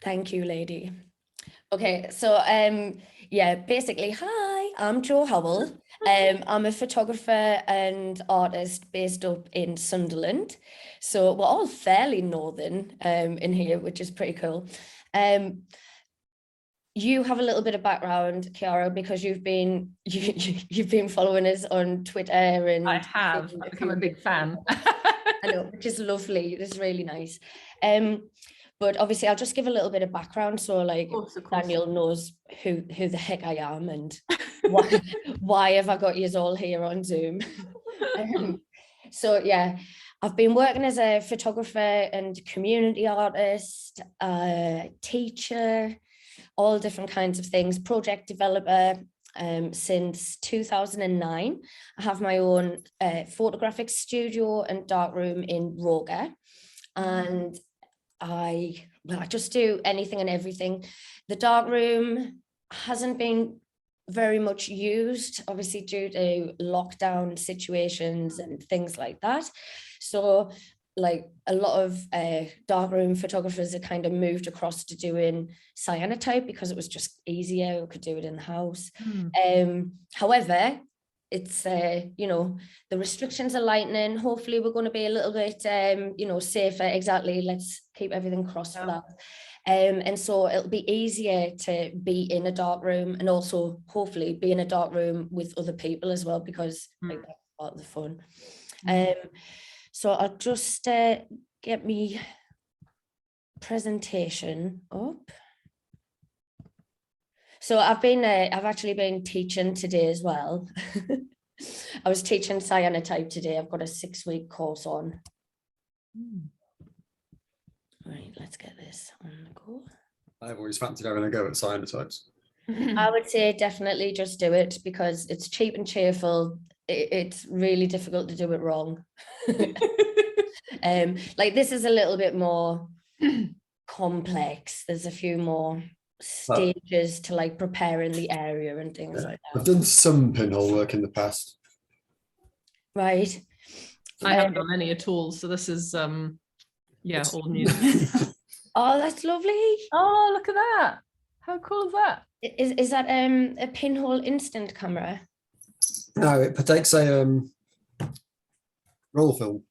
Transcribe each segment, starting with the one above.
Thank you, lady. Okay, so yeah, basically, hi, I'm Jo Howell. I'm a photographer and artist based up in Sunderland. So we're all fairly northern in here, which is pretty cool. You have a little bit of background, Chiara, because you've been following us on Twitter, and I have. I've become a big fan. I know, which is lovely. It's really nice. But obviously, I'll just give a little bit of background, so like of course. Daniel knows who the heck I am and why have I got you all here on Zoom. So yeah, I've been working as a photographer and community artist, teacher, all different kinds of things, project developer. Since 2009, I have my own photographic studio and darkroom in Brogue, and I just do anything and everything. The darkroom hasn't been very much used, obviously due to lockdown situations and things like that. So like a lot of darkroom photographers are kind of moved across to doing cyanotype because it was just easier. We could do it in the house. However, it's you know, the restrictions are lightening. Hopefully we're going to be a little bit you know, safer. Exactly, let's keep everything crossed for that. And so it'll be easier to be in a dark room, and also hopefully be in a dark room with other people as well, because like, that's part of the fun. So I'll just get me presentation up. So I've actually been teaching today as well. I was teaching cyanotype today. I've got a 6-week course on. Right, let's get this on the go. I've always fancied having a go at cyanotypes. I would say definitely just do it, because it's cheap and cheerful. It's really difficult to do it wrong. Like this is a little bit more complex. There's a few more stages to like preparing the area and things like that. I've done some pinhole work in the past. Right. I haven't done any at all, so this is yeah, all new. Oh, that's lovely. Oh, look at that. How cool is that? Is that a Pinhole instant camera? No, it takes a roll film.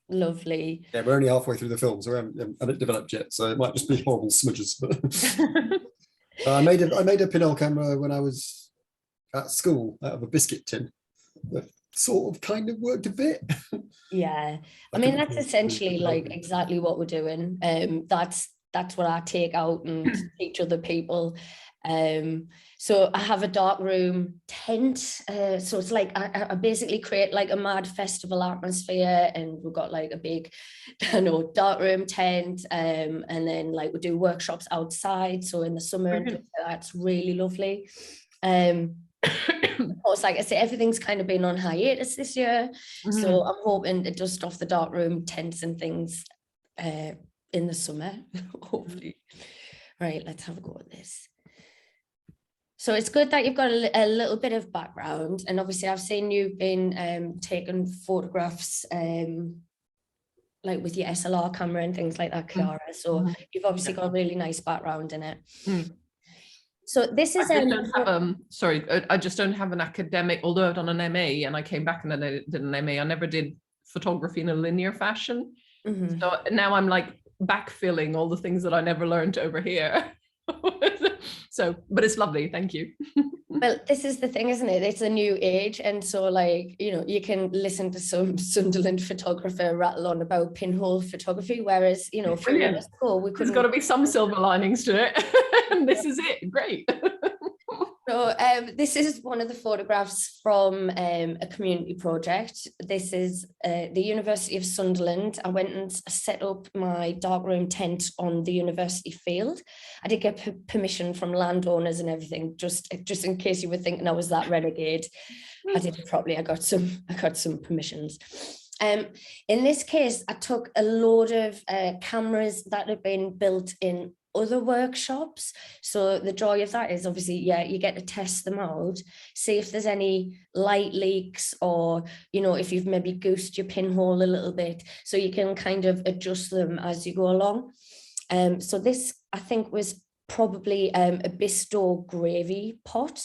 Lovely. Yeah, we're only halfway through the film, so we haven't developed yet, so it might just be horrible smudges. I made a pinhole camera when I was at school out of a biscuit tin. That sort of kind of worked a bit. Yeah, I mean that's essentially like exactly what we're doing. That's what I take out and teach other people. So I have a dark room tent, so it's like I basically create like a mad festival atmosphere, and we've got like a big, I know, dark room tent, and then like we do workshops outside, so in the summer that's really lovely. Of course, like I say, everything's kind of been on hiatus this year, so I'm hoping to dust off the dark room tents and things in the summer, hopefully. Right, let's have a go at this. So it's good that you've got a little bit of background, and obviously I've seen you've been taking photographs like with your SLR camera and things like that, Chiara. So you've obviously got a really nice background in it. So this is I just don't have an academic, although I've done an MA and I came back and then I did an MA. I never did photography in a linear fashion. So now I'm like backfilling all the things that I never learned over here. So, but it's lovely, thank you. Well, this is the thing, isn't it? It's a new age, and so like, you know, you can listen to some Sunderland photographer rattle on about pinhole photography, whereas, you know, a few years ago we couldn't. There's got to be some silver linings to it. And this is it, great. So this is one of the photographs from a community project. This is the University of Sunderland. I went and set up my darkroom tent on the university field. I did get permission from landowners and everything, just in case you were thinking I was that renegade. I did it properly. I got some permissions. In this case, I took a load of cameras that had been built in other workshops. So the joy of that is obviously, yeah, you get to test them out, see if there's any light leaks, or, you know, if you've maybe goosed your pinhole a little bit, so you can kind of adjust them as you go along. So this, I think, was probably a Bisto gravy pot.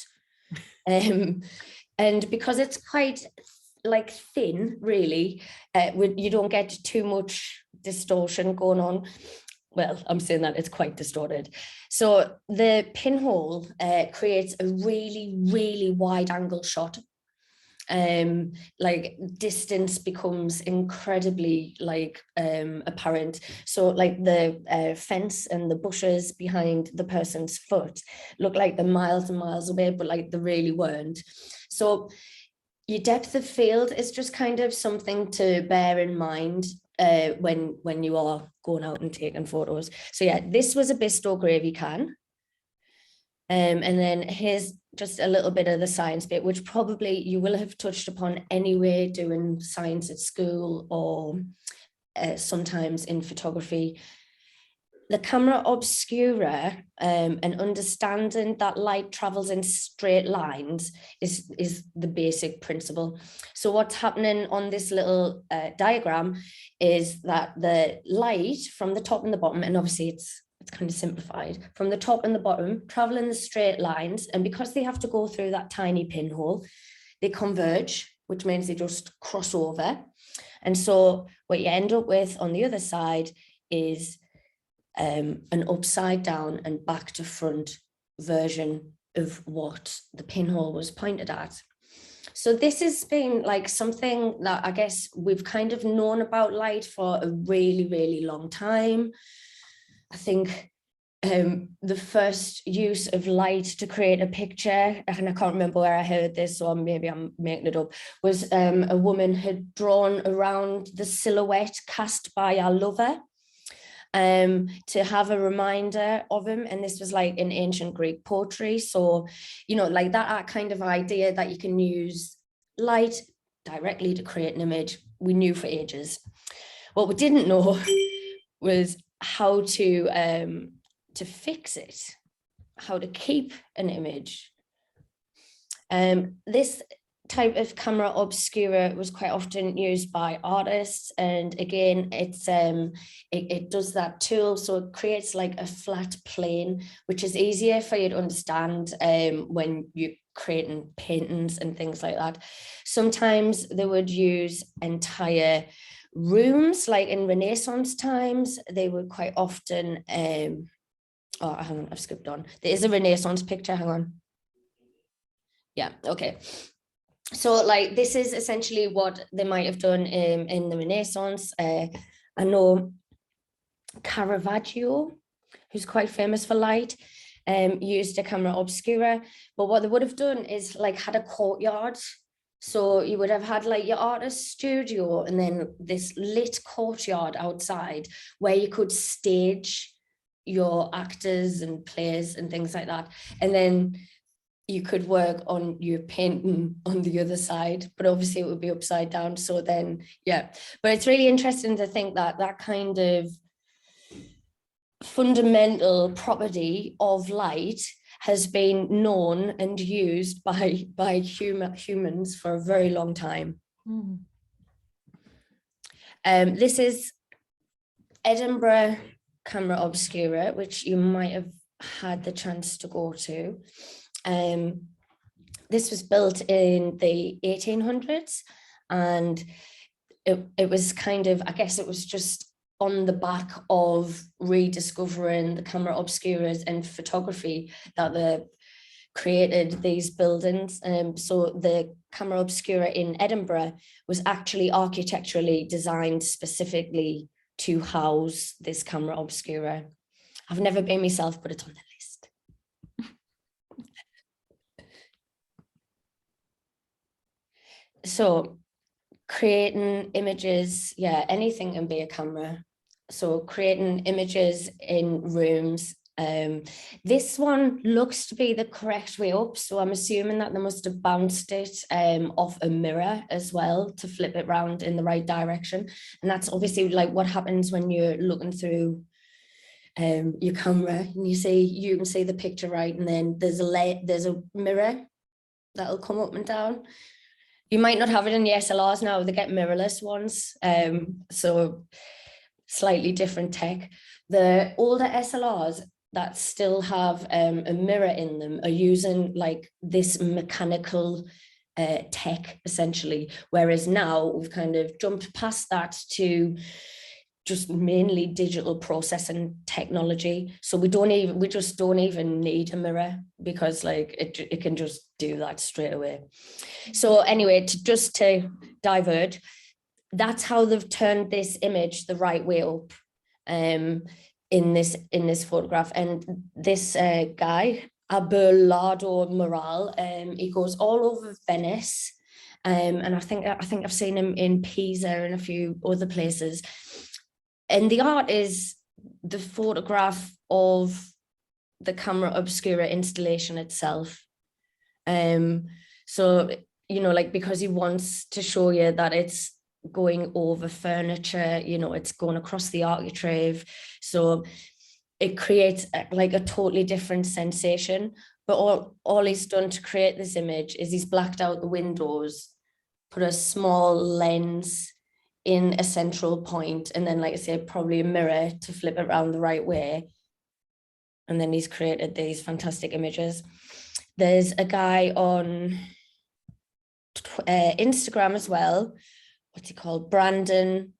And because it's quite like thin, really, you don't get too much distortion going on. Well, I'm saying that it's quite distorted. So the pinhole creates a really, really wide angle shot. Like distance becomes incredibly like apparent. So like the fence and the bushes behind the person's foot look like they're miles and miles away, but like they really weren't. So your depth of field is just kind of something to bear in mind when you are going out and taking photos. So yeah, this was a Bisto gravy can. And then here's just a little bit of the science bit, which probably you will have touched upon anyway, doing science at school or sometimes in photography. The camera obscura and understanding that light travels in straight lines is the basic principle. So what's happening on this little diagram is that the light from the top and the bottom, and obviously it's kind of simplified, from the top and the bottom, travel in the straight lines. And because they have to go through that tiny pinhole, they converge, which means they just cross over. And so what you end up with on the other side is an upside down and back to front version of what the pinhole was pointed at. So this has been like something that I guess we've kind of known about light for a really, really long time. I think the first use of light to create a picture, and I can't remember where I heard this, or maybe I'm making it up, was a woman had drawn around the silhouette cast by our lover to have a reminder of him. And this was like in ancient Greek poetry. So, you know, like that kind of idea that you can use light directly to create an image, we knew for ages. What we didn't know was how to fix it, how to keep an image. This type of camera obscura was quite often used by artists, and again it does that tool, so it creates like a flat plane, which is easier for you to understand when you're creating paintings and things like that. Sometimes they would use entire rooms, like in Renaissance times they would quite often oh, hang on, I've skipped on. There is a Renaissance picture, hang on. Yeah, okay. So like this is essentially what they might have done in the Renaissance. I know Caravaggio, who's quite famous for light, used a camera obscura, but what they would have done is like had a courtyard. So you would have had like your artist studio and then this lit courtyard outside where you could stage your actors and players and things like that. And then you could work on your painting on the other side, but obviously it would be upside down. So then, yeah, but it's really interesting to think that that kind of fundamental property of light has been known and used by humans for a very long time. Mm. This is Edinburgh camera obscura, which you might have had the chance to go to. This was built in the 1800s, and it was kind of, I guess it was just on the back of rediscovering the camera obscuras and photography that they created these buildings. So the camera obscura in Edinburgh was actually architecturally designed specifically to house this camera obscura. I've never been myself, but it's on the list. So creating images, yeah, anything can be a camera. So creating images in rooms. This one looks to be the correct way up. So I'm assuming that they must have bounced it off a mirror as well to flip it around in the right direction. And that's obviously like what happens when you're looking through your camera and you can see the picture right, and then there's a mirror that'll come up and down. You might not have it in the SLRs now, they get mirrorless ones. So slightly different tech. The older SLRs that still have a mirror in them are using like this mechanical tech essentially, whereas now we've kind of jumped past that to just mainly digital processing technology. So we just don't even need a mirror, because like it can just do that straight away. So anyway, to divert, that's how they've turned this image the right way up in this photograph. And this guy, Abelardo Moral, he goes all over Venice, and I think I've seen him in Pisa and a few other places. And the art is the photograph of the camera Obscura installation itself. So, you know, like, because he wants to show you that it's going over furniture, you know, it's going across the architrave. So it creates like a totally different sensation. But all he's done to create this image is he's blacked out the windows, put a small lens in a central point, and then, like I said, probably a mirror to flip it around the right way. And then he's created these fantastic images. There's a guy on Instagram as well. What's he called? Brandon.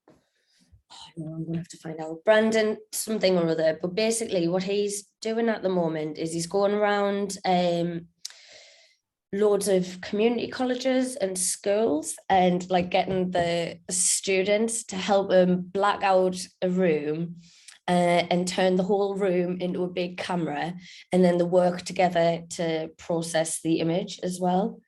Oh, I'm gonna have to find out. Brandon something or other. But basically what he's doing at the moment is he's going around loads of community colleges and schools, and like getting the students to help him black out a room and turn the whole room into a big camera, and then they work together to process the image as well.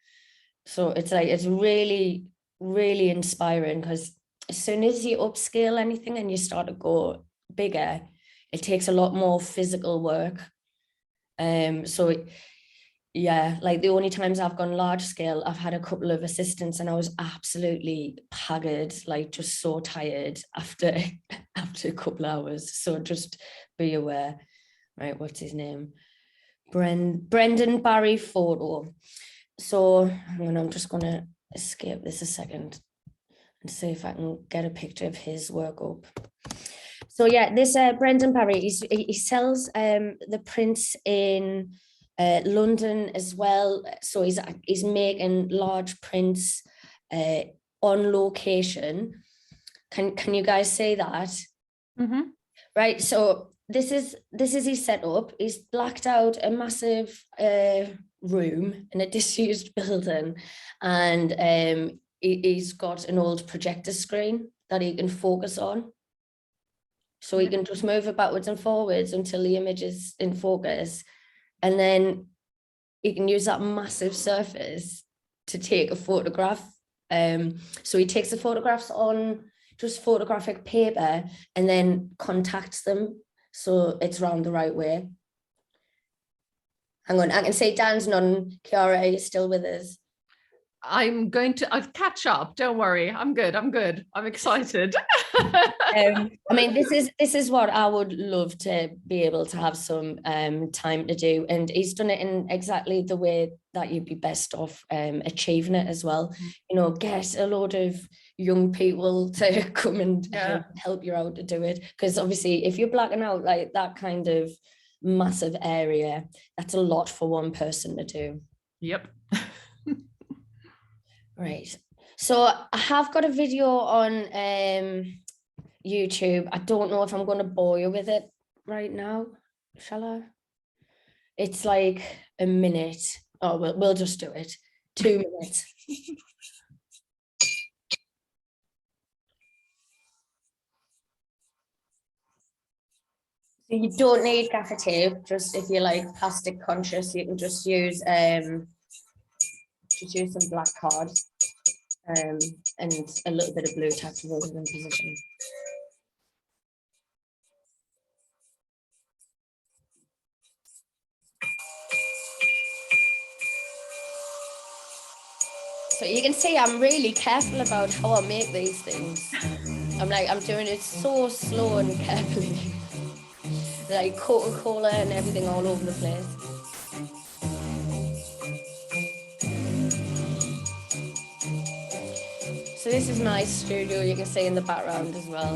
So it's like, it's really, really inspiring, because as soon as you upscale anything and you start to go bigger, it takes a lot more physical work. Yeah, like the only times I've gone large scale, I've had a couple of assistants and I was absolutely haggard, like just so tired after a couple of hours. So just be aware. Right, what's his name? Brendan Barry Photo. So I'm just gonna escape this a second and see if I can get a picture of his work up. So yeah, this Brendan Barry, he sells the prints in London as well. So he's making large prints on location. Can you guys see that? Mm-hmm. Right. So this is his setup. He's blacked out a massive room in a disused building, and he's got an old projector screen that he can focus on. So he can just move it backwards and forwards until the image is in focus. And then you can use that massive surface to take a photograph. So he takes the photographs on just photographic paper and then contacts them so it's round the right way. Hang on, I can see Dan's nodding. Kiara, are you still with us? I'll catch up. Don't worry. I'm good. I'm excited. I mean, this is what I would love to be able to have some time to do, and he's done it in exactly the way that you'd be best off achieving it as well. You know, get a load of young people to come and help you out to do it, because obviously if you're blacking out like that kind of massive area, that's a lot for one person to do. Yep. Right. So I have got a video on YouTube. I don't know if I'm going to bore you with it right now. Shall I? It's like a minute. Oh, we'll just do it. 2 minutes. So you don't need gaffer tape. Just if you're like plastic conscious, you can just use some black card and a little bit of blue tack to hold it in position. So you can see I'm really careful about how I make these things. I'm doing it so slow and carefully. Like Coca-Cola and everything all over the place. So this is my studio, you can see in the background as well.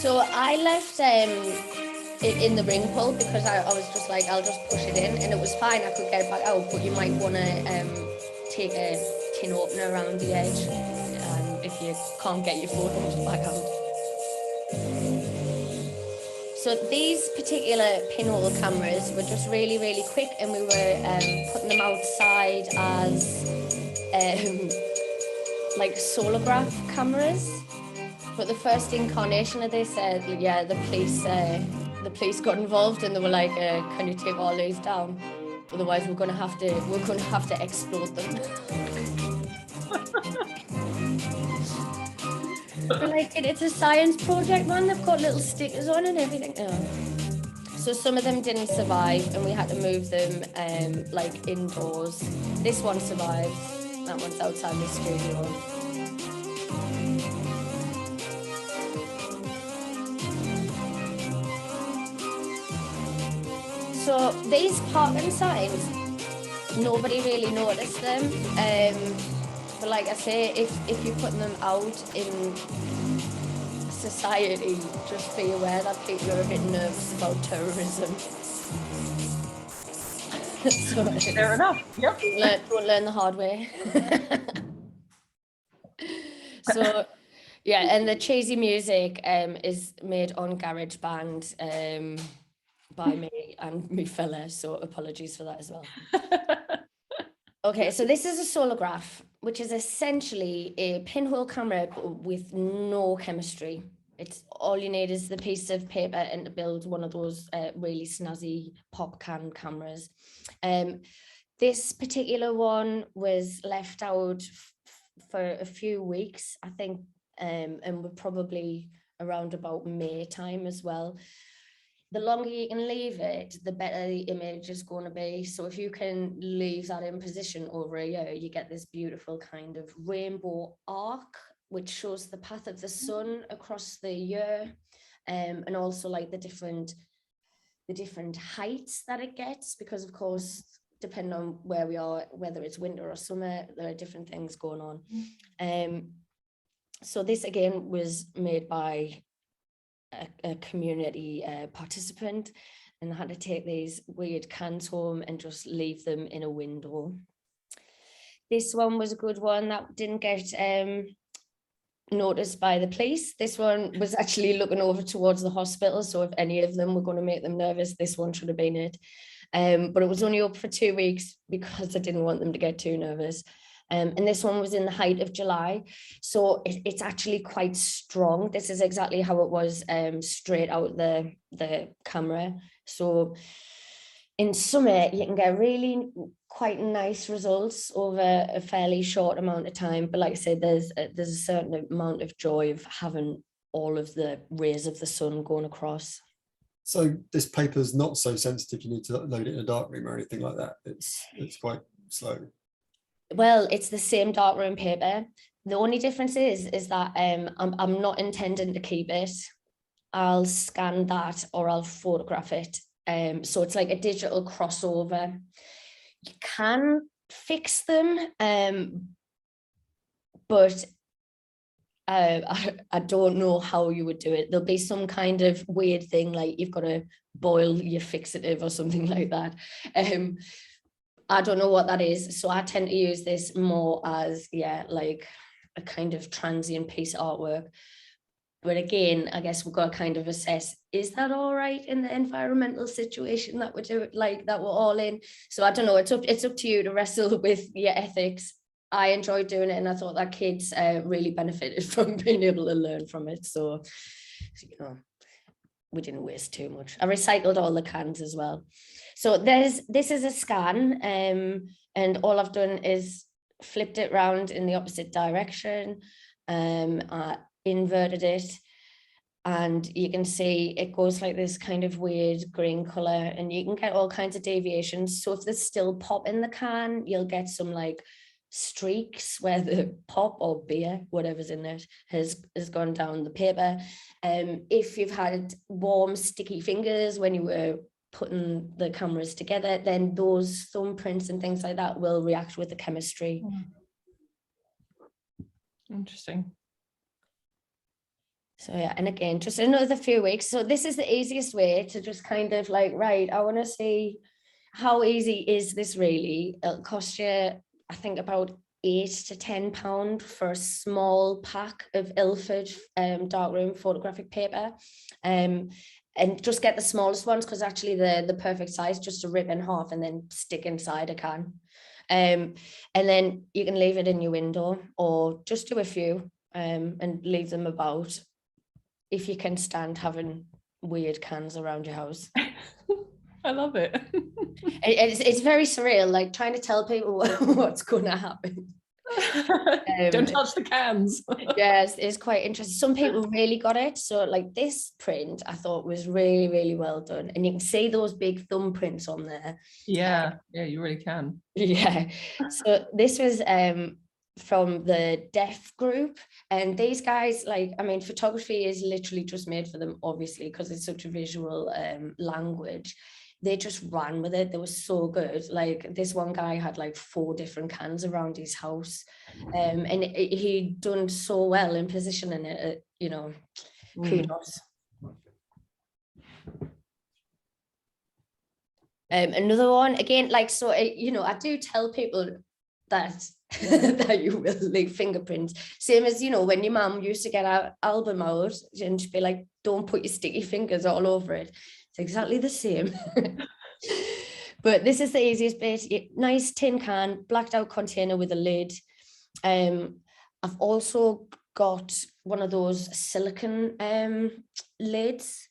So I left it in the ring pull because I was just like, I'll just push it in, and it was fine. I could get it back out, but you might want to take a tin opener around the edge if you can't get your photos back out. So these particular Pinhole cameras were just really, really quick, and we were putting them outside as like solargraph cameras. But the first incarnation of this, yeah, the police got involved, and they were like, "Can you take all these down? Otherwise, we're going to have to explode them." But like, it's a science project, man. They've got little stickers on and everything. Oh. So some of them didn't survive, and we had to move them like indoors. This one survives. That one's outside the studio. So these parking signs, nobody really noticed them. But like I say, if you're putting them out in society, just be aware that people are a bit nervous about terrorism. So Fair enough. Yep. Don't learn the hard way. So yeah, and the cheesy music is made on GarageBand by me and me fella, so apologies for that as well. Okay, so this is a solargraph, which is essentially a pinhole camera with no chemistry. It's all you need is the piece of paper and to build one of those really snazzy pop can cameras. This particular one was left out for a few weeks, I think, and we're probably around about May time as well. The longer you can leave it, the better the image is going to be. So if you can leave that in position over a year, you get this beautiful kind of rainbow arc, which shows the path of the sun across the year, and also like the different heights that it gets, because of course, depending on where we are, whether it's winter or summer, there are different things going on. So this again was made by a community participant, and I had to take these weird cans home and just leave them in a window. This one was a good one that didn't get noticed by the police. This one was actually looking over towards the hospital, so if any of them were going to make them nervous, this one should have been it. But it was only up for 2 weeks because I didn't want them to get too nervous. And this one was in the height of July, so it's actually quite strong. This is exactly how it was straight out the camera. So in summer, you can get really quite nice results over a fairly short amount of time. But like I said, there's a certain amount of joy of having all of the rays of the sun going across. So this paper's not so sensitive, you need to load it in a darkroom or anything like that. It's quite slow. Well, it's the same darkroom paper. The only difference is that I'm not intending to keep it. I'll scan that or I'll photograph it. So it's like a digital crossover. You can fix them, but I don't know how you would do it. There'll be some kind of weird thing, like you've got to boil your fixative or something like that. I don't know what that is. So I tend to use this more as, yeah, like a kind of transient piece of artwork. But again, I guess we've got to kind of assess, is that all right in the environmental situation that we're doing, like that we're all in? So I don't know, it's up to you to wrestle with your ethics. I enjoyed doing it, and I thought that kids really benefited from being able to learn from it. So, you know, we didn't waste too much. I recycled all the cans as well. So this is a scan, and all I've done is flipped it around in the opposite direction, I inverted it, and you can see it goes like this kind of weird green color, and you can get all kinds of deviations. So if there's still pop in the can, you'll get some like streaks where the pop or beer, whatever's in it, has gone down the paper. If you've had warm sticky fingers when you were putting the cameras together, then those thumbprints and things like that will react with the chemistry. Interesting. So yeah, and again, just another few weeks. So this is the easiest way to just kind of like, right, I want to see how easy is this really. It'll cost you, I think, about £8 to £10 for a small pack of Ilford darkroom photographic paper. And just get the smallest ones, because actually the perfect size, just to rip in half and then stick inside a can. And then you can leave it in your window, or just do a few and leave them about, if you can stand having weird cans around your house. I love it. It's very surreal, like trying to tell people what's going to happen. Don't touch the cans. Yes, it's quite interesting. Some people really got it. So like this print, I thought was really, really well done. And you can see those big thumbprints on there. Yeah, you really can. Yeah. So this was from the deaf group, and these guys, like, I mean, photography is literally just made for them, obviously, because it's such a visual language. They just ran with it. They were so good. Like this one guy had like 4 different cans around his house, and he'd done so well in positioning it, you know, kudos. Another one, again, like, so, you know, I do tell people that that you will leave fingerprints, same as, you know, when your mum used to get our album out and she'd be like, don't put your sticky fingers all over it. It's exactly the same. But this is the easiest bit. Nice tin can, blacked out container with a lid. I've also got one of those silicone lids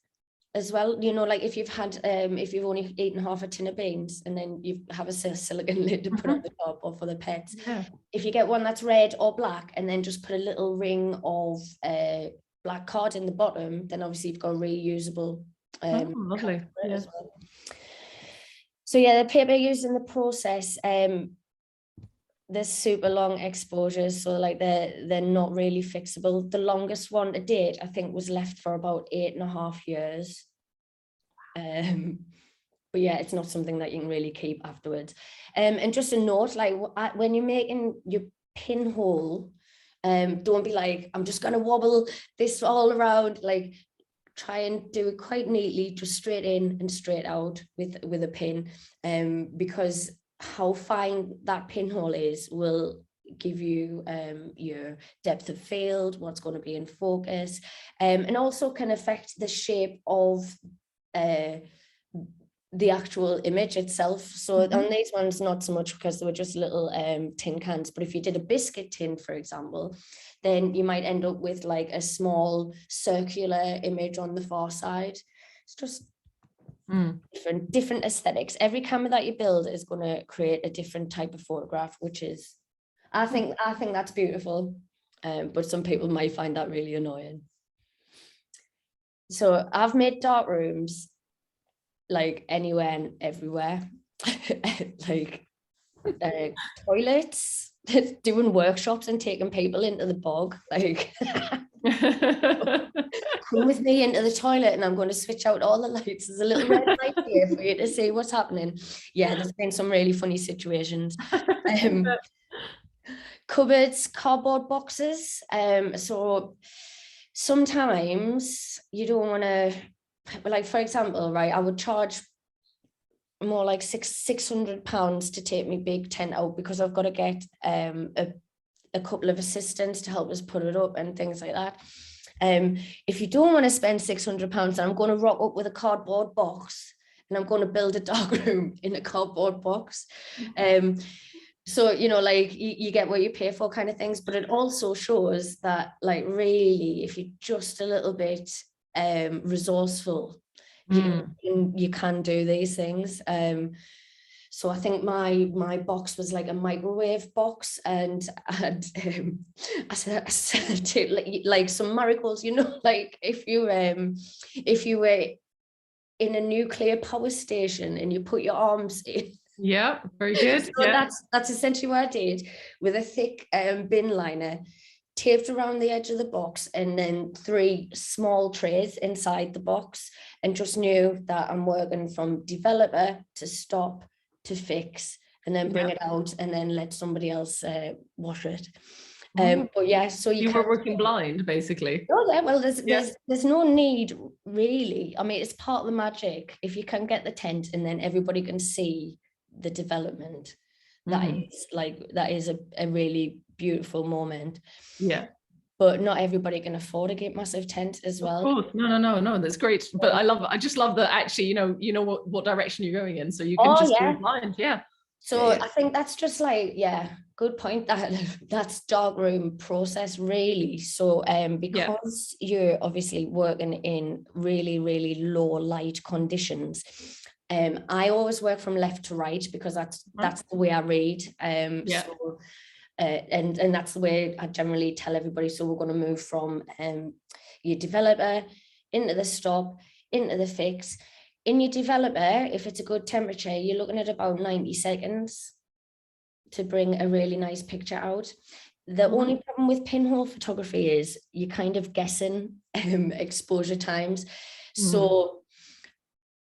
as well, you know, like if you've had if you've only eaten half a tin of beans and then you have a silicone lid to put on the top, or for the pets. If you get one that's red or black and then just put a little ring of black card in the bottom, then obviously you've got a reusable lovely. Yeah. as well. So yeah, the paper used in the process, there's super long exposures, so like they're not really fixable. The longest one to date, I think, was left for about 8.5 years. But yeah, it's not something that you can really keep afterwards. And just a note, like when you're making your pinhole, don't be like, I'm just gonna wobble this all around. Like, try and do it quite neatly, just straight in and straight out with a pin, because how fine that pinhole is will give you your depth of field, what's going to be in focus, and also can affect the shape of the actual image itself. So on these ones, not so much, because they were just little tin cans, but if you did a biscuit tin, for example, then you might end up with like a small circular image on the far side. It's just different aesthetics. Every camera that you build is going to create a different type of photograph, which is, I think that's beautiful, but some people might find that really annoying. So I've made dark rooms like anywhere and everywhere, like toilets, doing workshops and taking people into the bog, like come with me into the toilet and I'm going to switch out all the lights. There's a little red light here for you to see what's happening. Yeah, there's been some really funny situations. Cupboards, cardboard boxes. So sometimes you don't want to, like, for example, right, I would charge more like £600 to take me big tent out, because I've got to get a couple of assistants to help us put it up and things like that. If you don't want to spend £600, I'm going to rock up with a cardboard box and I'm going to build a dark room in a cardboard box. So, you know, like you get what you pay for kind of things, but it also shows that, like, really, if you're just a little bit resourced, you can do these things. So I think my box was like a microwave box, and I said like some miracles, you know, like if you were in a nuclear power station and you put your arms in. Yeah, very good. So yeah, that's essentially what I did, with a thick bin liner taped around the edge of the box, and then 3 small trays inside the box, and just knew that I'm working from developer to stop to fix, and then bring it out and then let somebody else wash it. But yeah, so you were working blind, basically. Oh yeah, well, there's Yeah. there's no need really. I mean, it's part of the magic. If you can get the tent and then everybody can see the development, that is a really beautiful moment. Yeah. But not everybody can afford a massive tent as well. Of course. No, that's great. But I just love that actually, you know what direction you're going in, so you can just go blind. Yeah. So I think that's just like, good point. That's darkroom process really. So because you're obviously working in really, really low light conditions, I always work from left to right because that's the way I read. So and that's the way I generally tell everybody. So we're going to move from your developer into the stop, into the fix. In your developer, if it's a good temperature, you're looking at about 90 seconds to bring a really nice picture out. The only problem with pinhole photography is you're kind of guessing exposure times. So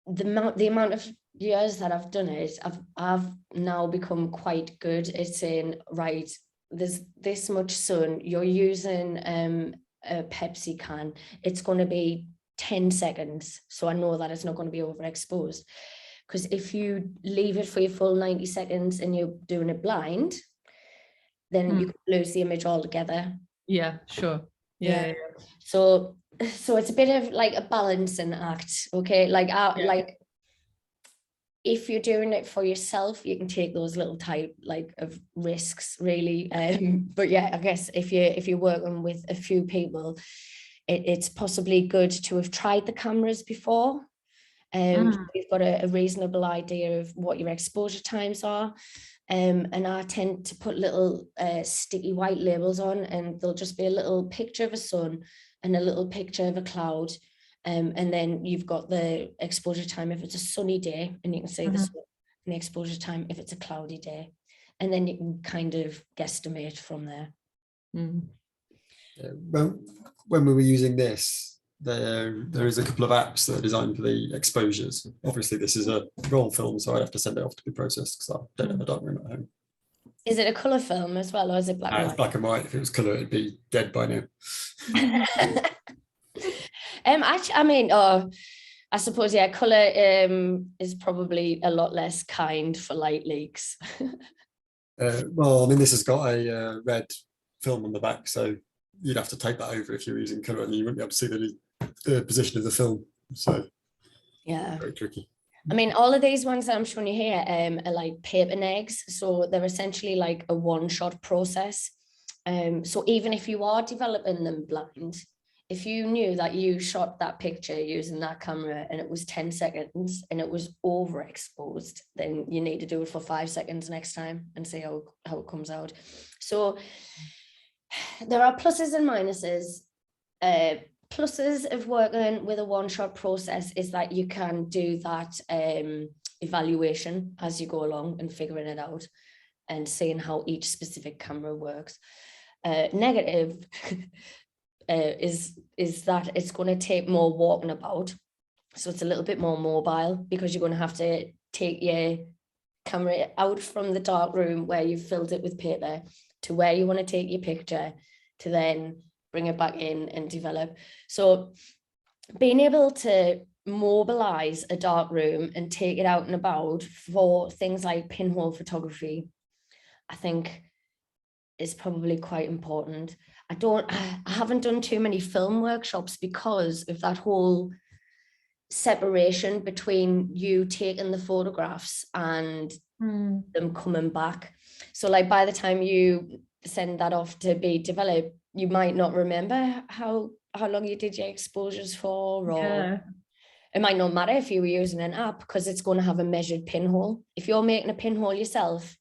the amount of years that I've done it, I've now become quite good at saying, right, there's this much sun, you're using a Pepsi can, it's going to be 10 seconds. So I know that it's not going to be overexposed. Because if you leave it for your full 90 seconds and you're doing it blind, then you could lose the image altogether. Yeah, sure. Yeah. So it's a bit of like a balancing act, okay? Like if you're doing it for yourself, you can take those little type of risks, really. But yeah, I guess if you're working with a few people, it's possibly good to have tried the cameras before. You've got a reasonable idea of what your exposure times are. And I tend to put little sticky white labels on, and there'll just be a little picture of a sun and a little picture of a cloud. And then you've got the exposure time if it's a sunny day, and you can see the sun, and the exposure time if it's a cloudy day. And then you can kind of guesstimate from there. Well, when we were using this, there is a couple of apps that are designed for the exposures. Obviously, this is a roll film, so I'd have to send it off to be processed because I don't have a darkroom at home. Is it a colour film as well, or is it black and white? It's black and white. If it was colour, it'd be dead by now. Actually, I mean, I suppose, colour is probably a lot less kind for light leaks. Well, I mean, this has got a red film on the back, so you'd have to take that over if you're using colour, and you wouldn't be able to see the position of the film. So yeah, very tricky. I mean, all of these ones that I'm showing you here are like paper negs, so they're essentially like a one-shot process. So even if you are developing them blind, if you knew that you shot that picture using that camera and it was 10 seconds and it was overexposed, then you need to do it for 5 seconds next time and see how it comes out. So there are pluses and minuses. Pluses of working with a one-shot process is that you can do that evaluation as you go along and figuring it out and seeing how each specific camera works. Negative is that it's going to take more walking about, so it's a little bit more mobile because you're going to have to take your camera out from the dark room where you've filled it with paper to where you want to take your picture to then bring it back in and develop. So being able to mobilize a dark room and take it out and about for things like pinhole photography, I think is probably quite important. I haven't done too many film workshops because of that whole separation between you taking the photographs and them coming back. So like by the time you send that off to be developed, you might not remember how long you did your exposures for, or it might not matter if you were using an app because it's going to have a measured pinhole. If you're making a pinhole yourself,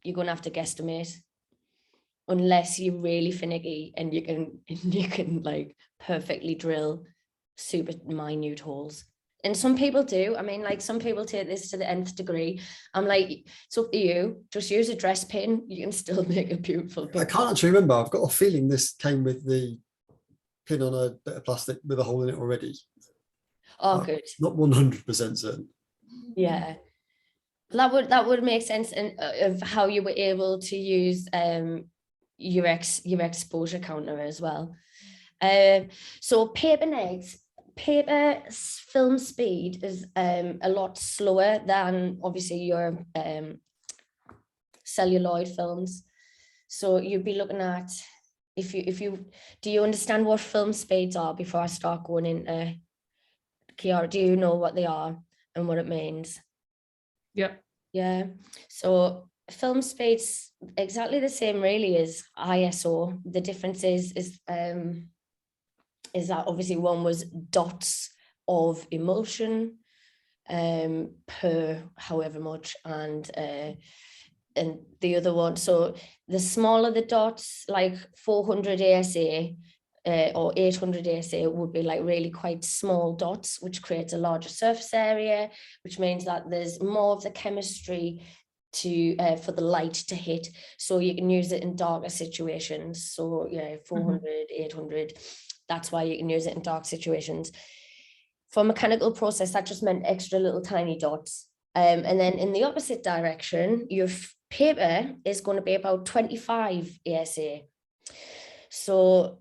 you're going to have to guesstimate, unless you're really finicky and you can like perfectly drill super minute holes. And some people do. I mean, like some people take this to the nth degree. I'm like, it's up to you. Just use a dress pin. You can still make a beautiful picture. I can't actually remember. I've got a feeling this came with the pin on a bit of plastic with a hole in it already. Oh, good. Not 100% certain. Yeah, that would make sense of how you were able to use your exposure counter as well. So paper film speed is a lot slower than obviously your celluloid films. So you'd be looking at, if you do you understand what film speeds are before I start going into Kiara? Do you know what they are and what it means? Yep. Yeah. So film speed's exactly the same really as ISO. The difference is that obviously one was dots of emulsion per however much, and the other one, so the smaller the dots, like 400 ASA or 800 ASA, would be like really quite small dots, which creates a larger surface area, which means that there's more of the chemistry to for the light to hit, so you can use it in darker situations. So yeah, 400, 800, that's why you can use it in dark situations. For mechanical process, that just meant extra little tiny dots. And then in the opposite direction, your paper is going to be about 25 ASA. So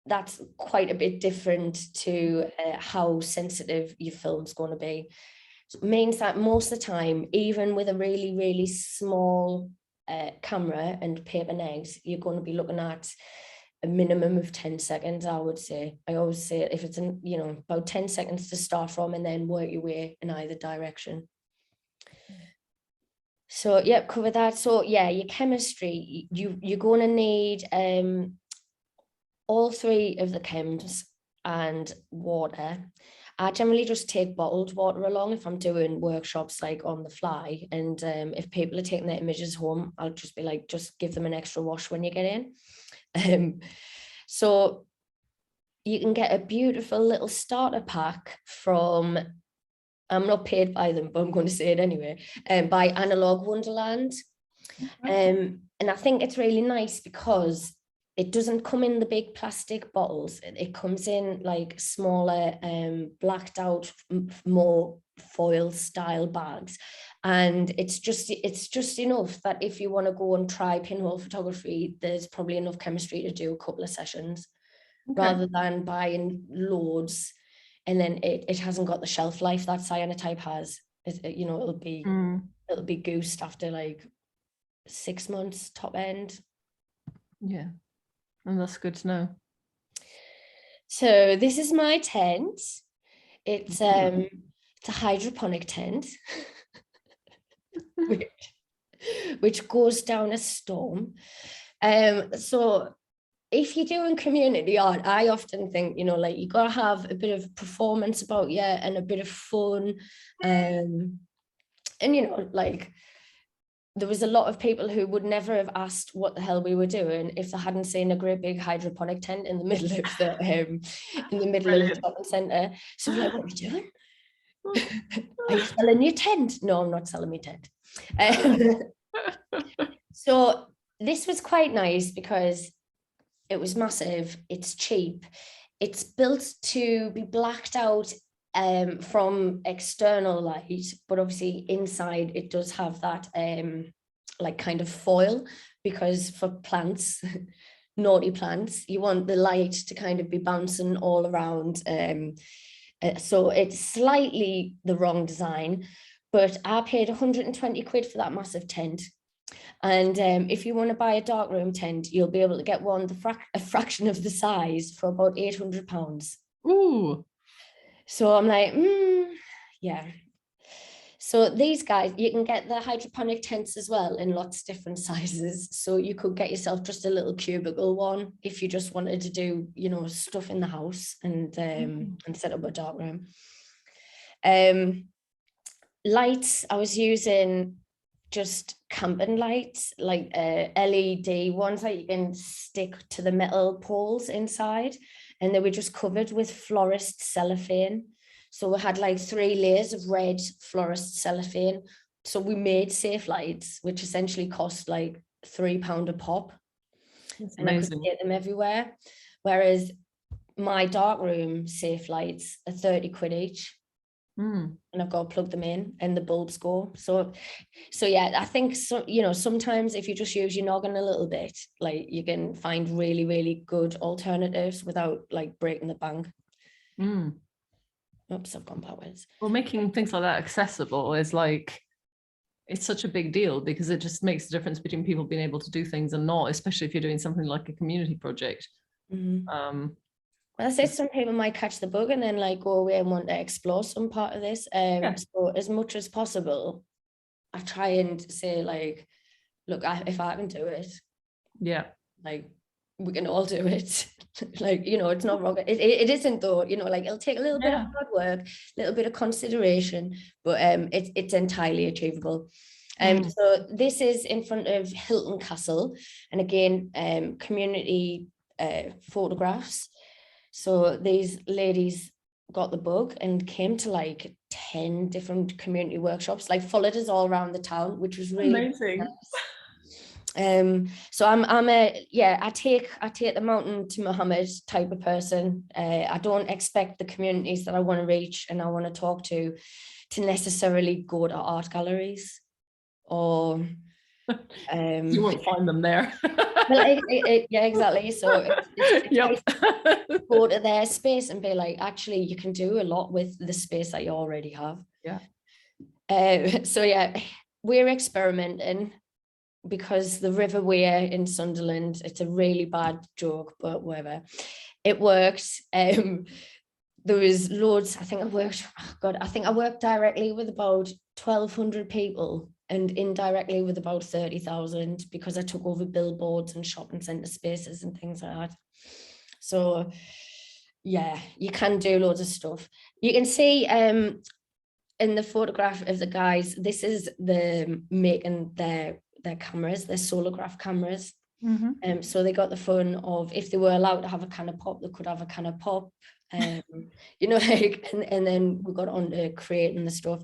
that's quite a bit different to how sensitive your film's going to be. So it means that most of the time, even with a really, really small camera and paper negs, you're going to be looking at a minimum of 10 seconds, I would say. I always say if it's about 10 seconds to start from, and then work your way in either direction. So yeah, cover that. So yeah, your chemistry, you're going to need all three of the chems and water. I generally just take bottled water along if I'm doing workshops like on the fly, and if people are taking their images home, I'll just be like, just give them an extra wash when you get in. So you can get a beautiful little starter pack from, I'm not paid by them, but I'm going to say it anyway, by Analog Wonderland. And I think it's really nice because it doesn't come in the big plastic bottles. It comes in like smaller, blacked out, more foil style bags. And it's just enough that if you want to go and try pinhole photography, there's probably enough chemistry to do a couple of sessions, rather than buying loads and then it hasn't got the shelf life that cyanotype has. It'll be goosed after like 6 months top end. Yeah, and that's good to know. So this is my tent. It's a hydroponic tent. which goes down a storm. So if you're doing community art, I often think, like you gotta have a bit of performance about you and a bit of fun. And like there was a lot of people who would never have asked what the hell we were doing if they hadn't seen a great big hydroponic tent in the middle of the shopping centre. So like, what are you doing? Are you selling your tent? No, I'm not selling my tent. So this was quite nice because it was massive, it's cheap, it's built to be blacked out from external light, but obviously inside it does have that like kind of foil, because for plants, naughty plants, you want the light to kind of be bouncing all around. So it's slightly the wrong design, but I paid 120 quid for that massive tent. And if you want to buy a darkroom tent, you'll be able to get one a fraction of the size for about £800. Ooh. So I'm like, yeah. So these guys, you can get the hydroponic tents as well in lots of different sizes. So you could get yourself just a little cubicle one if you just wanted to do, stuff in the house and set up a darkroom. Lights, I was using just camping lights, like LED ones that you can stick to the metal poles inside, and they were just covered with florist cellophane. So we had like 3 layers of red florist cellophane. So we made safe lights, which essentially cost like £3 a pop. That's and amazing. I could get them everywhere. Whereas my darkroom safe lights are 30 quid each. Mm. and I've got to plug them in and the bulbs go. So yeah, I think so, you know, sometimes if you just use your noggin a little bit, like you can find really, really good alternatives without like breaking the bank. Mm. Oops, I've gone backwards. Well, making things like that accessible is like, it's such a big deal because it just makes the difference between people being able to do things and not, especially if you're doing something like a community project. Well, I say some people might catch the bug and then like go away and want to explore some part of this. So as much as possible, I try and say like, look, if I can do it, yeah, like we can all do it. Like, you know, it's not wrong. It isn't though, you know, like it'll take a little bit of hard work, a little bit of consideration, but it's entirely achievable. So this is in front of Hilton Castle, and again, community photographs. So these ladies got the bug and came to like 10 different community workshops, like followed us all around the town, which was really amazing. nice. So I take the mountain to Muhammad type of person. I don't expect the communities that I want to reach and I want to talk to necessarily go to art galleries or you won't find them there. well, yeah, exactly. So Yep. go to their space and be like, actually, you can do a lot with the space that you already have. Yeah. So yeah, we're experimenting because the River Wear in Sunderland, it's a really bad joke, but whatever. It worked. There was loads. I think I worked directly with about 1,200 people and indirectly with about 30,000 because I took over billboards and shopping centre spaces and things like that. So yeah, you can do loads of stuff. You can see in the photograph of the guys, this is the making their cameras, their solargraph cameras. So they got the fun of, if they were allowed to have a can of pop, they could have a can of pop. You know, like, and then we got on to creating the stuff.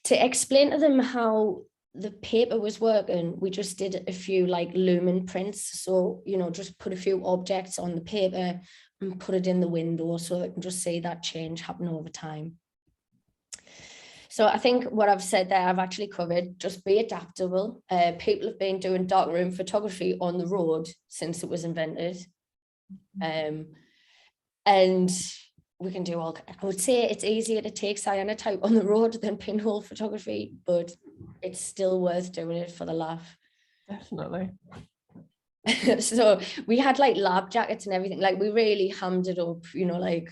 To explain to them how the paper was working, we just did a few like lumen prints. So, you know, just put a few objects on the paper and put it in the window so they can just see that change happen over time. So I think what I've said there, I've actually covered. Just be adaptable. People have been doing darkroom photography on the road since it was invented. And we can do all, I would say it's easier to take cyanotype on the road than pinhole photography, but it's still worth doing it for the laugh. Definitely. So we had like lab jackets and everything, like we really hammed it up, you know, like,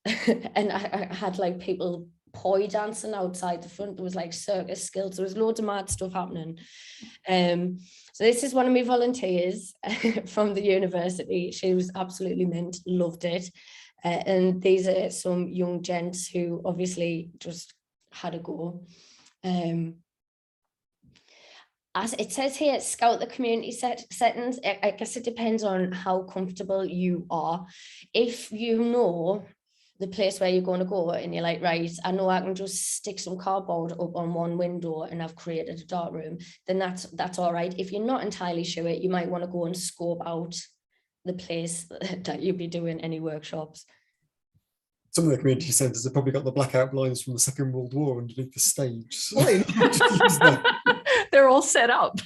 and I had like people poi dancing outside the front. There was like circus skills. There was loads of mad stuff happening. So this is one of my volunteers from the university. She was absolutely mint, loved it. And these are some young gents who obviously just had a go. As it says here, scout the community settings. I guess it depends on how comfortable you are. If you know the place where you're going to go and you're like, right, I know I can just stick some cardboard up on one window and I've created a dark room, then that's all right. If you're not entirely sure, you might want to go and scope out the place that you'll be doing any workshops. Some of the community centres have probably got the black outlines from the Second World War underneath the stage. So they're all set up.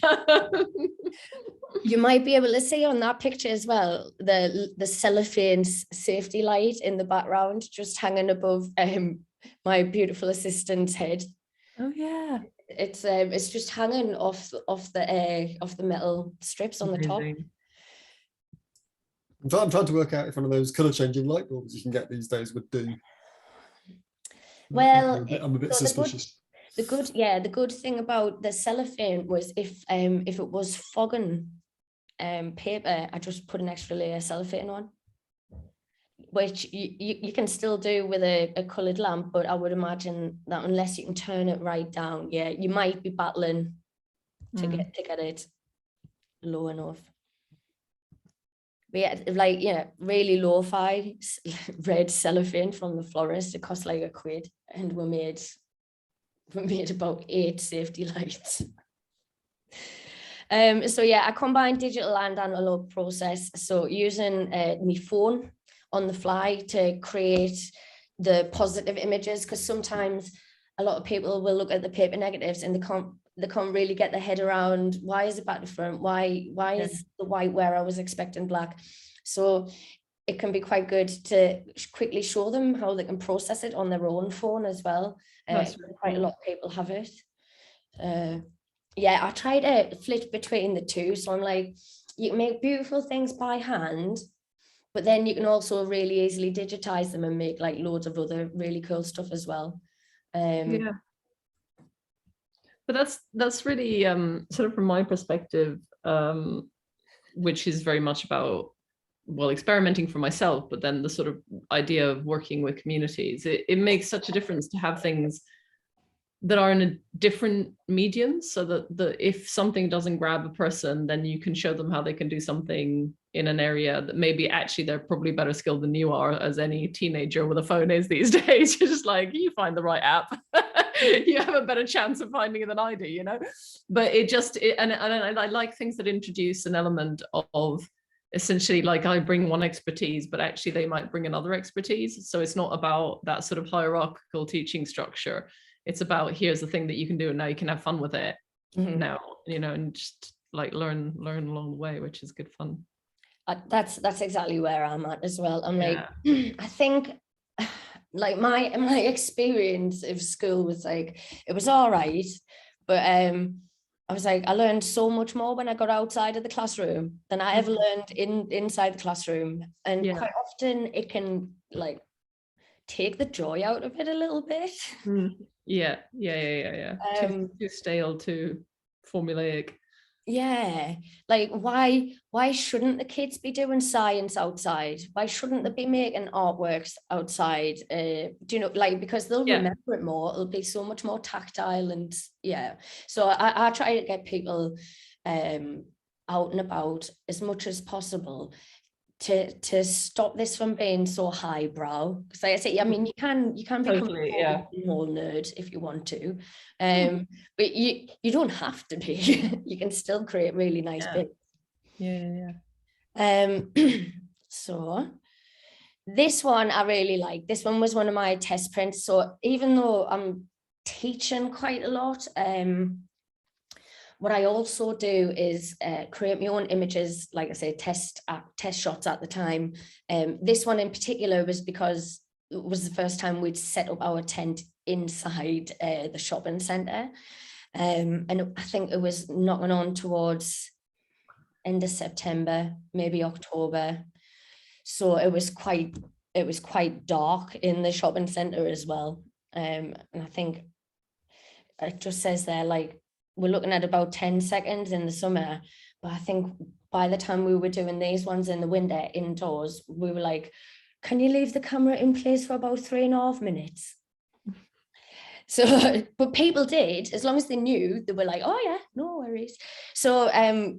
You might be able to see on that picture as well, the cellophane safety light in the background, just hanging above my beautiful assistant's head. Oh yeah. It's just hanging off the metal strips on the top. I'm trying to work out if one of those colour changing light bulbs you can get these days would do. Well, I'm a bit suspicious. The good thing about the cellophane was if it was fogging paper, I just put an extra layer of cellophane on, which you can still do with a coloured lamp, but I would imagine that unless you can turn it right down, yeah, you might be battling to get it low enough. We had like, yeah, really lo-fi red cellophane from the florist. It cost like £1, and we made about 8 safety lights. So yeah, I combined digital and analog process. So using my phone on the fly to create the positive images, because sometimes a lot of people will look at the paper negatives and they can't really get their head around, why is it back to front? Why is the white where I was expecting black? So it can be quite good to quickly show them how they can process it on their own phone as well. That's really quite cool. a lot of people have it. I try to flip between the two. So I'm like, you can make beautiful things by hand, but then you can also really easily digitize them and make like loads of other really cool stuff as well. Yeah. But that's really sort of from my perspective, which is very much about, well, experimenting for myself, but then the sort of idea of working with communities. It makes such a difference to have things that are in a different medium, so that if something doesn't grab a person, then you can show them how they can do something in an area that maybe actually they're probably better skilled than you are, as any teenager with a phone is these days. You're just like, you find the right app. You have a better chance of finding it than I do, you know? But and I like things that introduce an element of essentially, like, I bring one expertise, but actually they might bring another expertise. So it's not about that sort of hierarchical teaching structure. It's about, here's the thing that you can do and now you can have fun with it now, you know, and just like learn along the way, which is good fun. That's exactly where I'm at as well. I'm like, I think like my experience of school was like, it was all right, but I was like, I learned so much more when I got outside of the classroom than I ever learned inside the classroom. And quite often it can like take the joy out of it a little bit. Yeah. Too stale, too formulaic. Yeah, like why shouldn't the kids be doing science outside? Why shouldn't they be making artworks outside? Do you know, like, because they'll remember it more. It'll be so much more tactile, and so I try to get people out and about as much as possible to stop this from being so highbrow. Because like I say, I mean, you can become totally, a pinhole nerd if you want to, but you don't have to be. You can still create really nice bits. So this one I really like. This one was one of my test prints. So even though I'm teaching quite a lot, what I also do is create my own images, like I say, test shots at the time. This one in particular was because it was the first time we'd set up our tent inside the shopping centre. And I think it was knocking on towards end of September, maybe October. So it was quite dark in the shopping centre as well. And I think it just says there, like, we're looking at about 10 seconds in the summer, but I think by the time we were doing these ones in the winter indoors, we were like, can you leave the camera in place for about 3.5 minutes? So, but people did, as long as they knew, they were like, oh yeah, no worries. So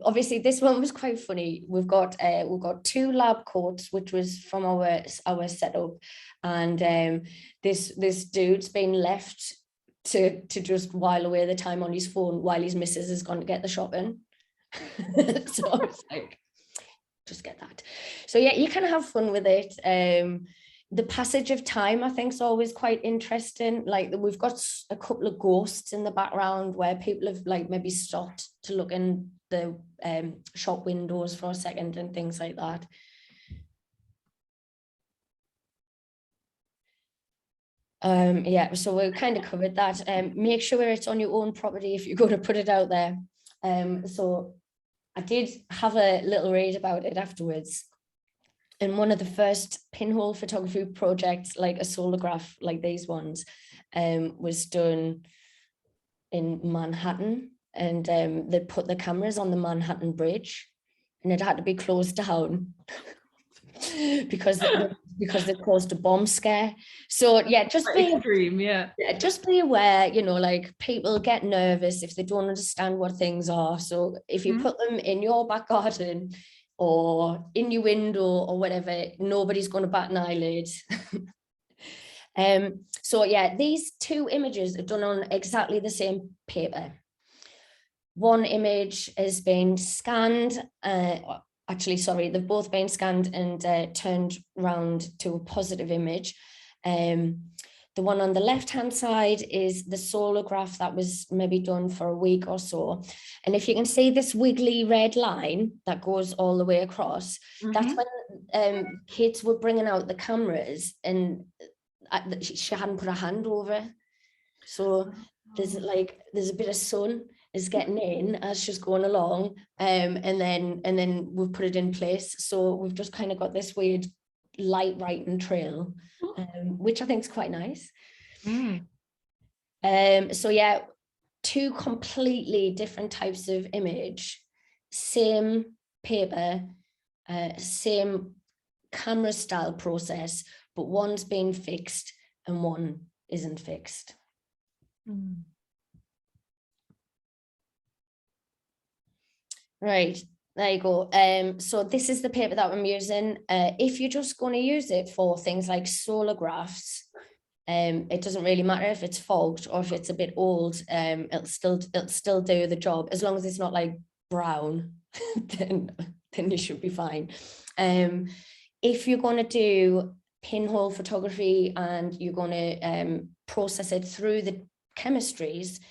obviously this one was quite funny. We've got 2 lab coats, which was from our setup, and this dude's been left to just while away the time on his phone while his missus has gone to get the shopping. So I was like, just get that. So yeah, you can have fun with it. The passage of time, I think, is always quite interesting. Like, we've got a couple of ghosts in the background where people have like maybe stopped to look in the shop windows for a second and things like that. So we kind of covered that. Make sure it's on your own property if you're going to put it out there. So I did have a little read about it afterwards. And one of the first pinhole photography projects, like a solargraph like these ones, was done in Manhattan, and they put the cameras on the Manhattan Bridge, and it had to be closed down because they caused a bomb scare. So yeah, just be extreme, just be aware, you know, like, people get nervous if they don't understand what things are. So if you put them in your back garden or in your window or whatever, nobody's going to bat an eyelid. So yeah, these 2 images are done on exactly the same paper. One image has been scanned, they've both been scanned and turned round to a positive image. The one on the left-hand side is the solargraph that was maybe done for a week or so. And if you can see this wiggly red line that goes all the way across, that's when kids were bringing out the cameras and she hadn't put her hand over it. So there's a bit of sun is getting in as she's going along, and then we've put it in place. So we've just kind of got this weird light writing trail, which I think is quite nice. So yeah, two completely different types of image, same paper, same camera style process, but one's been fixed and one isn't fixed. Right, there you go. So this is the paper that I'm using. If you're just going to use it for things like solargraphs, it doesn't really matter if it's fogged or if it's a bit old. It'll still do the job as long as it's not like brown. then you should be fine. If you're going to do pinhole photography and you're going to process it through the chemistries,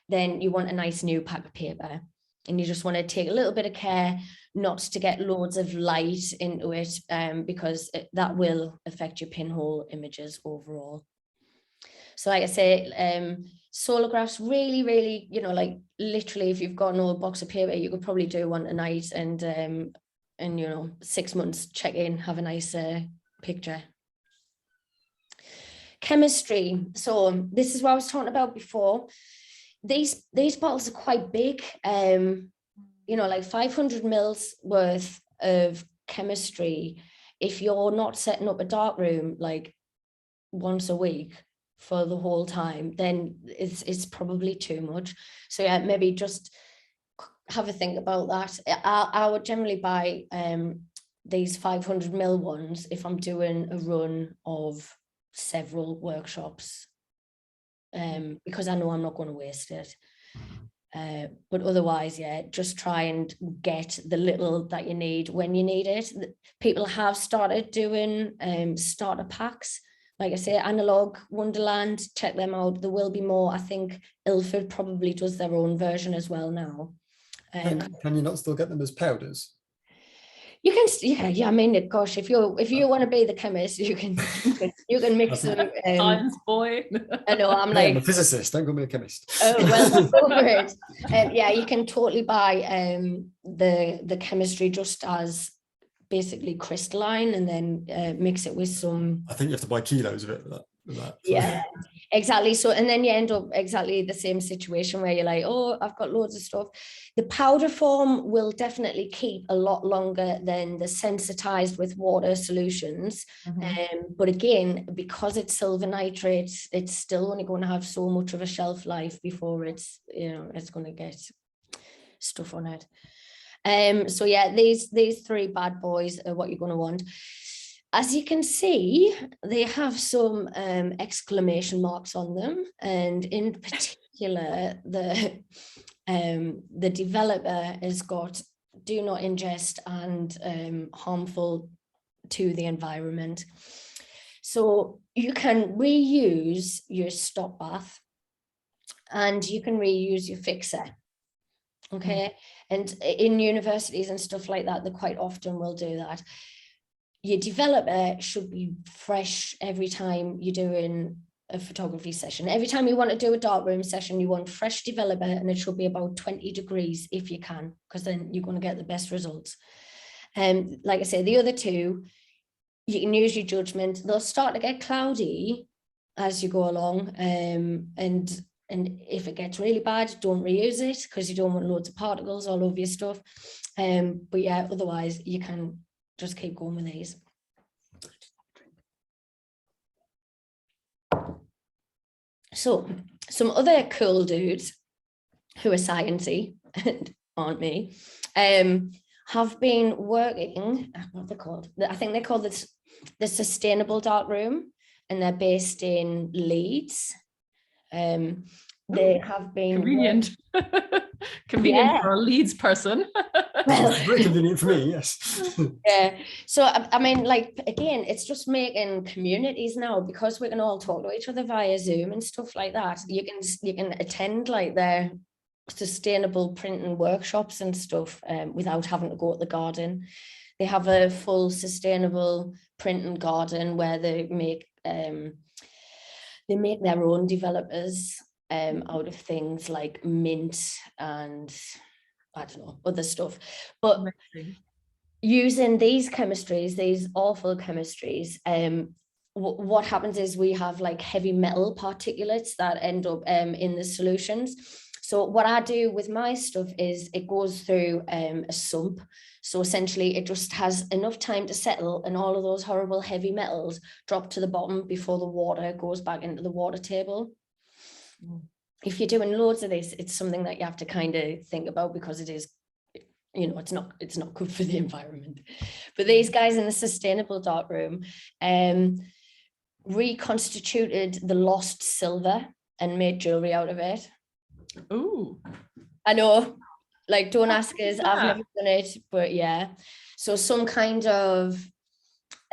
then you want a nice new pack of paper. And you just want to take a little bit of care not to get loads of light into it, because that will affect your pinhole images overall. So like I say, solargraphs really, really, like literally if you've got an old box of paper, you could probably do one tonight and 6 months, check in, have a nice picture. Chemistry. So this is what I was talking about before. These bottles are quite big, like 500 mils worth of chemistry. If you're not setting up a darkroom like once a week for the whole time, then it's probably too much. So yeah, maybe just have a think about that. I would generally buy these 500 mil ones if I'm doing a run of several workshops. Because I know I'm not going to waste it. But otherwise, yeah, just try and get the little that you need when you need it. People have started doing starter packs. Like I say, Analog Wonderland, check them out. There will be more. I think Ilford probably does their own version as well now. Can you not still get them as powders? You can, yeah. I mean, gosh, if you want to be the chemist, you can mix them. Science boy. I know. I'm I'm a physicist. Don't call me a chemist. Oh well, go for it. Yeah, you can totally buy the chemistry just as basically crystalline, and then mix it with some. I think you have to buy kilos of it. Yeah, exactly. So, and then you end up exactly the same situation where you're like, oh, I've got loads of stuff. The powder form will definitely keep a lot longer than the sensitized with water solutions. But again, because it's silver nitrate, it's still only going to have so much of a shelf life before it's going to get stuff on it. So yeah, these three bad boys are what you're going to want. As you can see, they have some exclamation marks on them, and in particular, the developer has got "do not ingest" and harmful to the environment. So you can reuse your stop bath, and you can reuse your fixer. Okay, and in universities and stuff like that, they quite often will do that. Your developer should be fresh every time you're doing a photography session. Every time you want to do a darkroom session, you want fresh developer, and it should be about 20 degrees if you can, because then you're going to get the best results. Like I say, the other two, you can use your judgment. They'll start to get cloudy as you go along, and if it gets really bad, don't reuse it, because you don't want loads of particles all over your stuff. But yeah, otherwise you can just keep going with these. So some other cool dudes who are sciencey and aren't me, have been working, what are they called? I think they call this the Sustainable Darkroom, and they're based in Leeds. They have been convenient. Convenient for a Leeds person. Well, It's very convenient for me, yes. yeah. So I mean, like, again, it's just making communities now, because we can all talk to each other via Zoom and stuff like that. You can attend like their sustainable printing workshops and stuff without having to go to the garden. They have a full sustainable printing garden where they make their own developers out of things like mint and I don't know, other stuff. But Amazing. using these chemistries, these awful chemistries, what happens is we have like heavy metal particulates that end up in the solutions. So what I do with my stuff is it goes through a sump. So essentially it just has enough time to settle, and all of those horrible heavy metals drop to the bottom before the water goes back into the water table. If you're doing loads of this, it's something that you have to kind of think about, because it is, you know, it's not good for the environment. But these guys in the sustainable darkroom reconstituted the lost silver and made jewelry out of it. Oh, I know, like, don't ask us, that? I've never done it, but yeah. So some kind of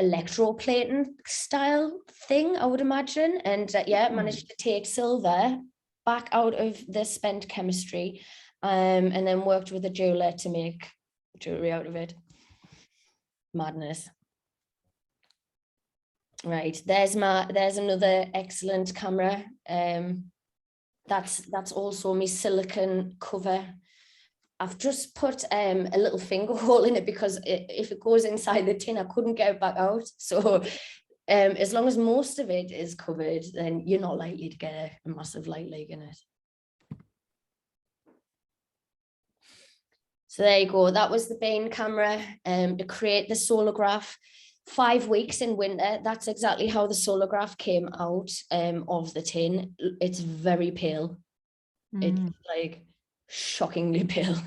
electroplating style thing, I would imagine. And yeah, managed to take silver back out of the spent chemistry, and then worked with a jeweler to make jewelry out of it. Madness. Right, there's another excellent camera. That's also my silicon cover. I've just put a little finger hole in it, because if it goes inside the tin, I couldn't get it back out. So as long as most of it is covered, then you're not likely to get a massive light leak in it. So there you go. That was the Bain camera to create the solargraph. 5 weeks in winter. That's exactly how the solargraph came out of the tin. It's very pale. It's like shockingly pale.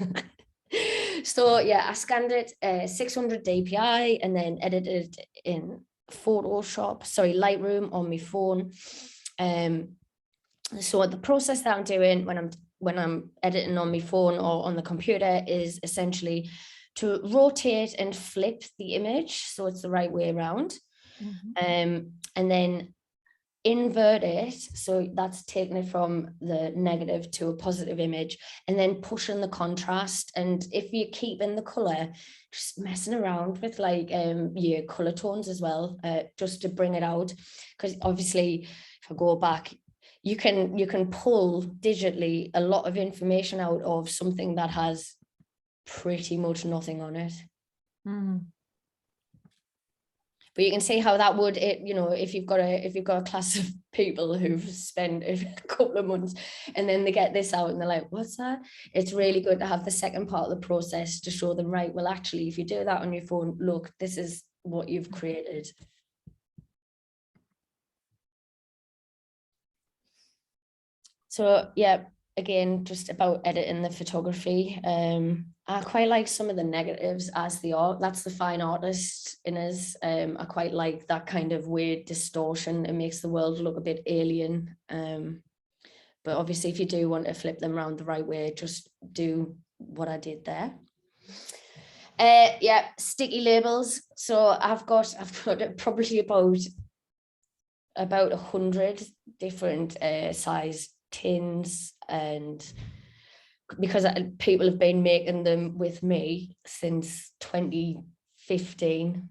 So yeah, I scanned it 600 dpi and then edited it in Lightroom on my phone. So the process that I'm doing when I'm editing on my phone or on the computer is essentially to rotate and flip the image so it's the right way around, and then invert it, so that's taking it from the negative to a positive image, and then pushing the contrast. And if you're keeping the color, just messing around with like your color tones as well, just to bring it out, because obviously if I go back, you can pull digitally a lot of information out of something that has pretty much nothing on it. But you can see how that would, you know, if you've got a class of people who've spent a couple of months and then they get this out and they're like, what's that? It's really good to have the second part of the process to show them, right, well, actually, if you do that on your phone, look, this is what you've created. So yeah, again, just about editing the photography. I quite like some of the negatives as they are. That's the fine artist in us. I quite like that kind of weird distortion. It makes the world look a bit alien. But obviously, if you do want to flip them around the right way, just do what I did there. Yeah, sticky labels. So I've got probably about 100 different size tins, and because people have been making them with me since 2015.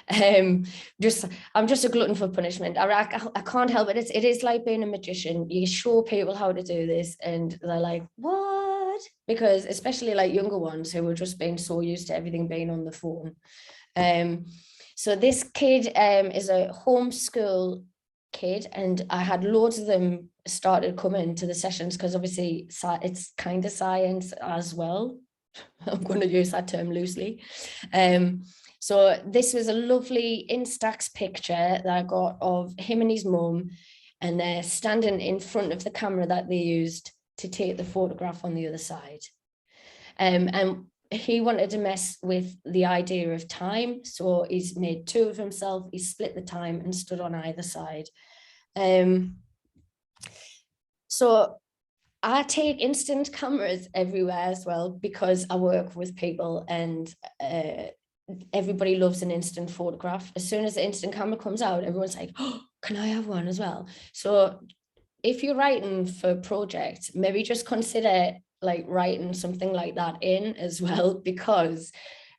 I'm just a glutton for punishment. I can't help it. It is like being a magician. You show people how to do this and they're like, what? Because especially like younger ones who were just being so used to everything being on the phone. So this kid is a homeschool kid, and I had loads of them started coming to the sessions because obviously it's kind of science as well. I'm going to use that term loosely. So this was a lovely Instax picture that I got of him and his mum, and they're standing in front of the camera that they used to take the photograph on the other side. And he wanted to mess with the idea of time, so he's made two of himself. He split the time and stood on either side. So I take instant cameras everywhere as well, because I work with people, and everybody loves an instant photograph. As soon as the instant camera comes out, everyone's like, oh, can I have one as well? So if you're writing for a project, maybe just consider like writing something like that in as well, because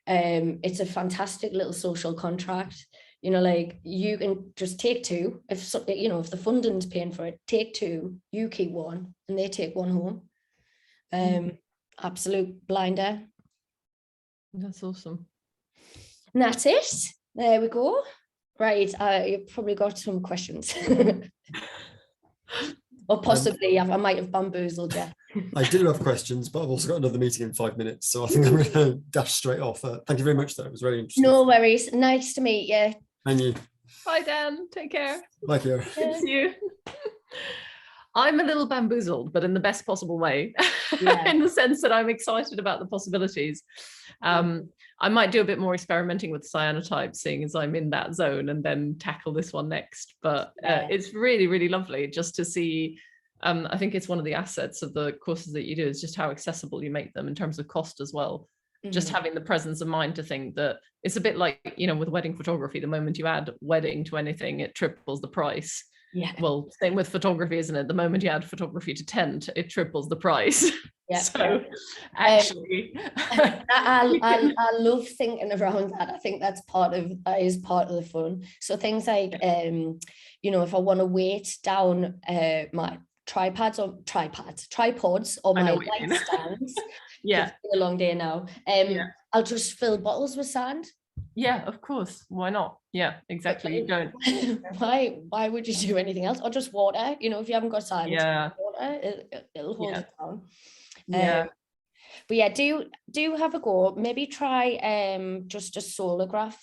it's a fantastic little social contract. You know, like you can just take two. If if the funding's paying for it, take two, you keep one, and they take one home. Absolute blinder. That's awesome. And that's it. There we go. Right, you've probably got some questions. Or possibly I might have bamboozled you. I do have questions, but I've also got another meeting in 5 minutes, so I think I'm going to dash straight off. Thank you very much, though. It was very interesting. No worries. Nice to meet you. And you. Bye, Dan. Take care. Bye, Kiara. Good to see you. I'm a little bamboozled, but in the best possible way, Yeah. in the sense that I'm excited about the possibilities. I might do a bit more experimenting with cyanotypes, seeing as I'm in that zone, and then tackle this one next. But it's really, really lovely just to see. I think it's one of the assets of the courses that you do is just how accessible you make them in terms of cost as well. Just having the presence of mind to think that it's a bit like, with wedding photography, the moment you add wedding to anything, it triples the price. Yeah. Well, same with photography, isn't it? The moment you add photography to tent, it triples the price. Yeah. So actually, I love thinking around that. I think that is part of the fun. So things like, if I want to weight down my tripods or my light stands. Yeah. It's been a long day now. I'll just fill bottles with sand. Yeah, of course. Why not? Yeah, exactly. You don't. Why would you do anything else? Or just water? If you haven't got sand, water, it'll hold it down. Yeah. But yeah, do have a go. Maybe try just a solargraph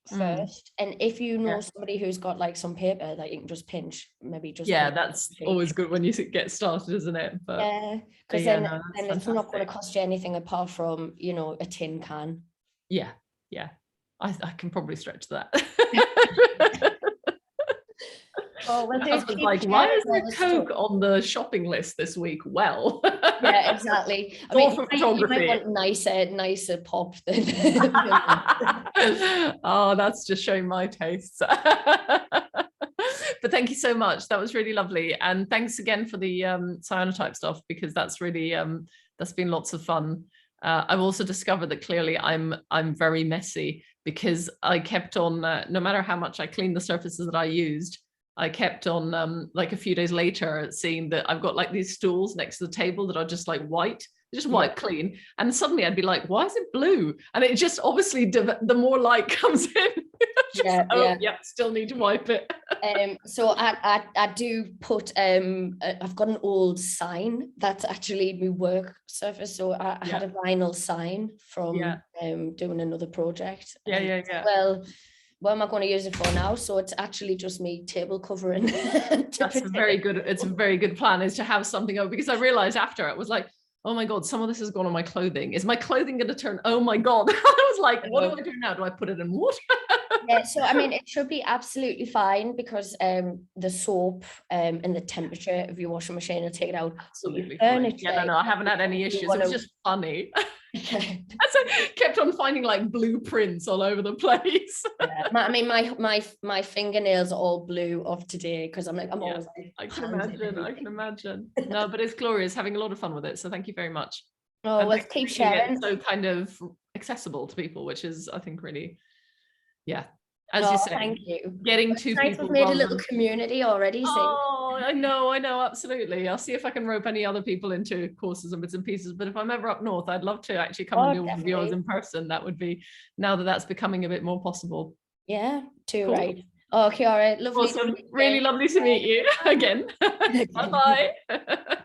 first, and if you know somebody who's got like some paper that you can just pinch, maybe just that's always good when you get started, isn't it? But because then it's not going to cost you anything apart from a tin can. Yeah I can probably stretch that. Oh, well, my husband's like, why is there Coke on the shopping list this week? Well, yeah, exactly. I mean, you might want nicer pop than. Oh, that's just showing my tastes. But thank you so much. That was really lovely, and thanks again for the cyanotype stuff, because that's really that's been lots of fun. I've also discovered that clearly I'm very messy, because I kept on no matter how much I cleaned the surfaces that I used, I kept on like a few days later seeing that I've got like these stools next to the table that are just like white, just wipe clean, and suddenly I'd be like, why is it blue? And it just obviously the more light comes in, still need to wipe it. So I do put I've got an old sign that's actually my work surface, so I had a vinyl sign from doing another project. Well, what am I going to use it for now? So it's actually just me table covering. That's a very good plan, is to have something over, because I realized after it was like, oh my God, some of this has gone on my clothing. Is my clothing going to turn? Oh my God. I was like, what do I do now? Do I put it in water? Yeah, so I mean, it should be absolutely fine, because the soap and the temperature of your washing machine will take it out. Absolutely fine. Yeah, no, I haven't had any issues. It was just funny. As I kept on finding like blueprints all over the place. I mean, my fingernails are all blue off today, because I'm always like, I can imagine. No, but it's glorious, having a lot of fun with it. So thank you very much. Oh, and well, keep sharing. It's so kind of accessible to people, which is, I think, really, as you say, thank you. Getting two people. We've made a little community already. Oh, I know, absolutely. I'll see if I can rope any other people into courses and bits and pieces. But if I'm ever up north, I'd love to actually come and do one of yours in person. That would be, now that that's becoming a bit more possible. Yeah, too right. Oh, Kiara, lovely. Awesome. Really lovely to meet you again. Bye-bye.